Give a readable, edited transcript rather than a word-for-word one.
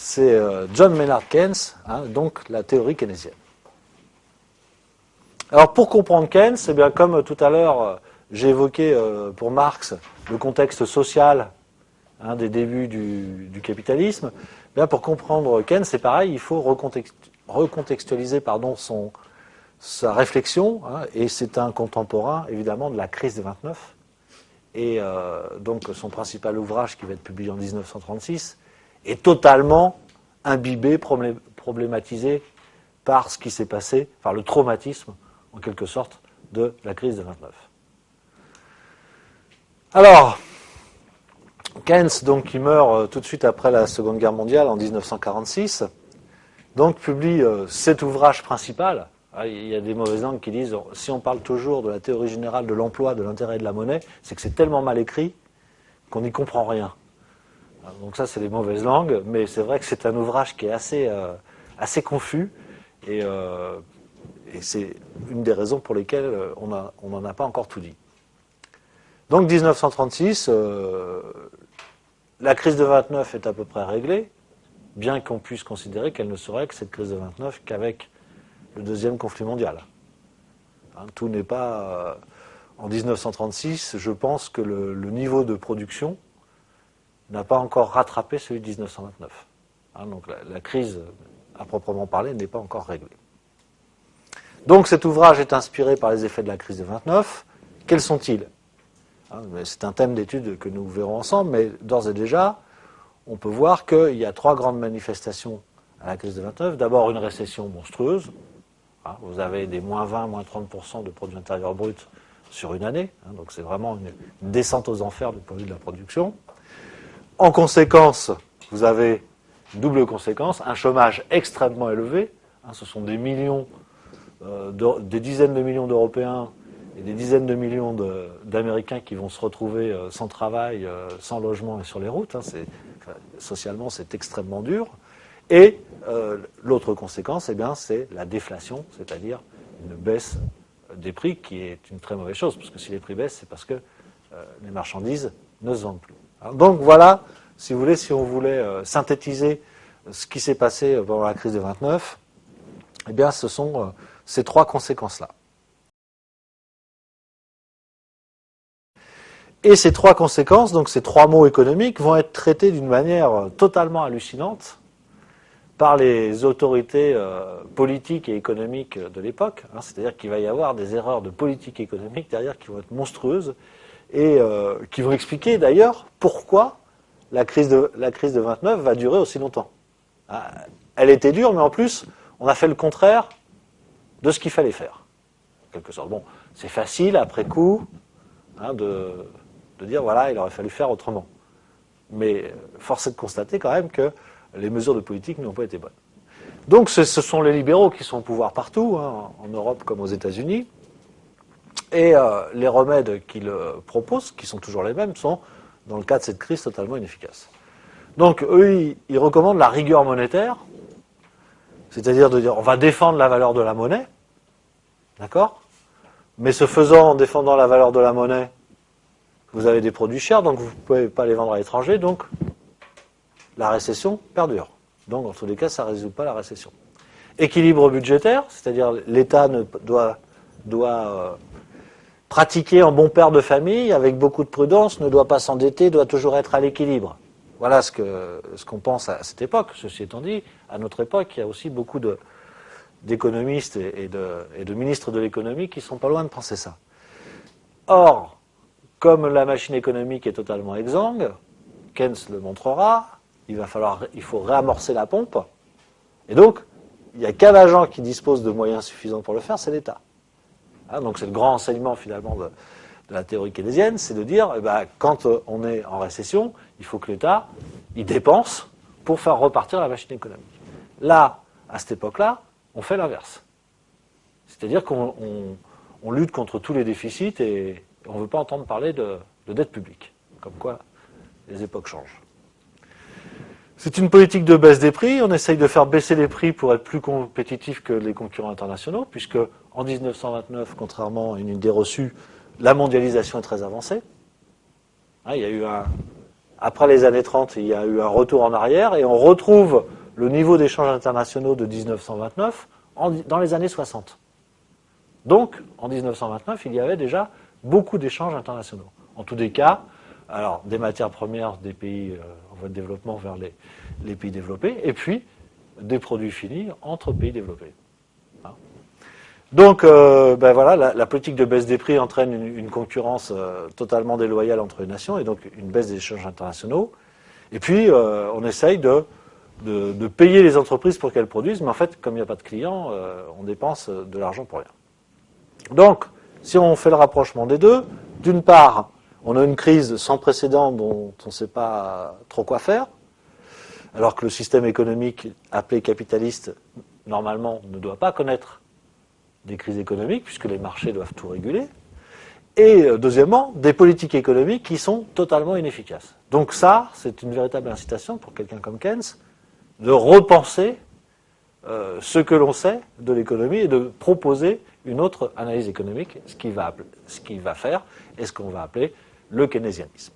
c'est John Maynard Keynes, donc la théorie keynésienne. Alors pour comprendre Keynes, eh bien, comme tout à l'heure j'ai évoqué pour Marx le contexte social des débuts du capitalisme, eh bien, pour comprendre Keynes, c'est pareil, il faut recontextualiser sa réflexion, et c'est un contemporain évidemment de la crise des 29, et donc son principal ouvrage qui va être publié en 1936 est totalement imbibé, problématisé par ce qui s'est passé, par le traumatisme en quelque sorte de la crise de 29. Alors, Keynes, donc, qui meurt tout de suite après la Seconde Guerre mondiale en 1946, donc publie cet ouvrage principal. Il y a des mauvaises langues qui disent, si on parle toujours de la théorie générale de l'emploi, de l'intérêt et de la monnaie, c'est que c'est tellement mal écrit qu'on n'y comprend rien. Donc ça, c'est les mauvaises langues, mais c'est vrai que c'est un ouvrage qui est assez confus, et c'est une des raisons pour lesquelles on n'en a pas encore tout dit. Donc 1936, la crise de 29 est à peu près réglée, bien qu'on puisse considérer qu'elle ne serait que cette crise de 29 qu'avec le deuxième conflit mondial. Tout n'est pas... en 1936, je pense que le niveau de production n'a pas encore rattrapé celui de 1929. Donc la crise, à proprement parler, n'est pas encore réglée. Donc cet ouvrage est inspiré par les effets de la crise de 29. Quels sont-ils ? C'est un thème d'étude que nous verrons ensemble, mais d'ores et déjà, on peut voir qu'il y a trois grandes manifestations à la crise de 29. D'abord, une récession monstrueuse. Vous avez des moins 20, moins 30% de produit intérieur brut sur une année. Donc c'est vraiment une descente aux enfers du point de vue de la production. En conséquence, vous avez une double conséquence, un chômage extrêmement élevé. Ce sont des millions, des dizaines de millions d'Européens et des dizaines de millions d'Américains qui vont se retrouver sans travail, sans logement et sur les routes. Socialement, c'est extrêmement dur. Et l'autre conséquence, eh bien, c'est la déflation, c'est-à-dire une baisse des prix, qui est une très mauvaise chose, parce que si les prix baissent, c'est parce que les marchandises ne se vendent plus. Donc voilà, si vous voulez, si on voulait synthétiser ce qui s'est passé pendant la crise de 29, eh bien, ce sont ces trois conséquences-là. Et ces trois conséquences, donc ces trois maux économiques, vont être traités d'une manière totalement hallucinante par les autorités politiques et économiques de l'époque. C'est-à-dire qu'il va y avoir des erreurs de politique économique derrière qui vont être monstrueuses et qui vont expliquer d'ailleurs pourquoi la crise de 29 va durer aussi longtemps. Elle était dure, mais en plus, on a fait le contraire de ce qu'il fallait faire, en quelque sorte. Bon, c'est facile, après coup, de dire, voilà, il aurait fallu faire autrement. Mais force est de constater quand même que les mesures de politique n'ont pas été bonnes. Donc ce sont les libéraux qui sont au pouvoir partout, en Europe comme aux États-Unis, et les remèdes qu'ils proposent, qui sont toujours les mêmes, sont, dans le cas de cette crise, totalement inefficaces. Donc eux, ils recommandent la rigueur monétaire, c'est-à-dire de dire, on va défendre la valeur de la monnaie, d'accord ? Mais ce faisant, en défendant la valeur de la monnaie, vous avez des produits chers, donc vous ne pouvez pas les vendre à l'étranger, donc la récession perdure. Donc, en tous les cas, ça ne résout pas la récession. Équilibre budgétaire, c'est-à-dire l'État doit pratiquer en bon père de famille, avec beaucoup de prudence, ne doit pas s'endetter, doit toujours être à l'équilibre. Voilà ce qu'on pense à cette époque. Ceci étant dit, à notre époque, il y a aussi beaucoup d'économistes et de ministres de l'économie qui ne sont pas loin de penser ça. Or, comme la machine économique est totalement exsangue, Keynes le montrera, il faut réamorcer la pompe. Et donc, il n'y a qu'un agent qui dispose de moyens suffisants pour le faire, c'est l'État. Donc c'est le grand enseignement finalement de la théorie keynésienne, c'est de dire, quand on est en récession, il faut que l'État il dépense pour faire repartir la machine économique. Là, à cette époque-là, on fait l'inverse. C'est-à-dire qu'on lutte contre tous les déficits et on ne veut pas entendre parler de dette publique. Comme quoi, les époques changent. C'est une politique de baisse des prix. On essaye de faire baisser les prix pour être plus compétitif que les concurrents internationaux, puisque en 1929, contrairement à une idée reçue, la mondialisation est très avancée. Il y a eu après les années 30, il y a eu un retour en arrière et on retrouve le niveau d'échanges internationaux de 1929 dans les années 60. Donc, en 1929, il y avait déjà beaucoup d'échanges internationaux. En tous les cas, alors, des matières premières des pays en voie de développement vers les pays développés, et puis des produits finis entre pays développés. Donc, voilà, la politique de baisse des prix entraîne une concurrence totalement déloyale entre les nations, et donc une baisse des échanges internationaux. Et puis, on essaye de payer les entreprises pour qu'elles produisent, mais en fait, comme il n'y a pas de clients, on dépense de l'argent pour rien. Donc, si on fait le rapprochement des deux, d'une part, on a une crise sans précédent dont on ne sait pas trop quoi faire, alors que le système économique appelé capitaliste, normalement, ne doit pas connaître des crises économiques, puisque les marchés doivent tout réguler. Et deuxièmement, des politiques économiques qui sont totalement inefficaces. Donc ça, c'est une véritable incitation pour quelqu'un comme Keynes de repenser ce que l'on sait de l'économie et de proposer une autre analyse économique, ce qu'il va faire et ce qu'on va appeler le keynésianisme.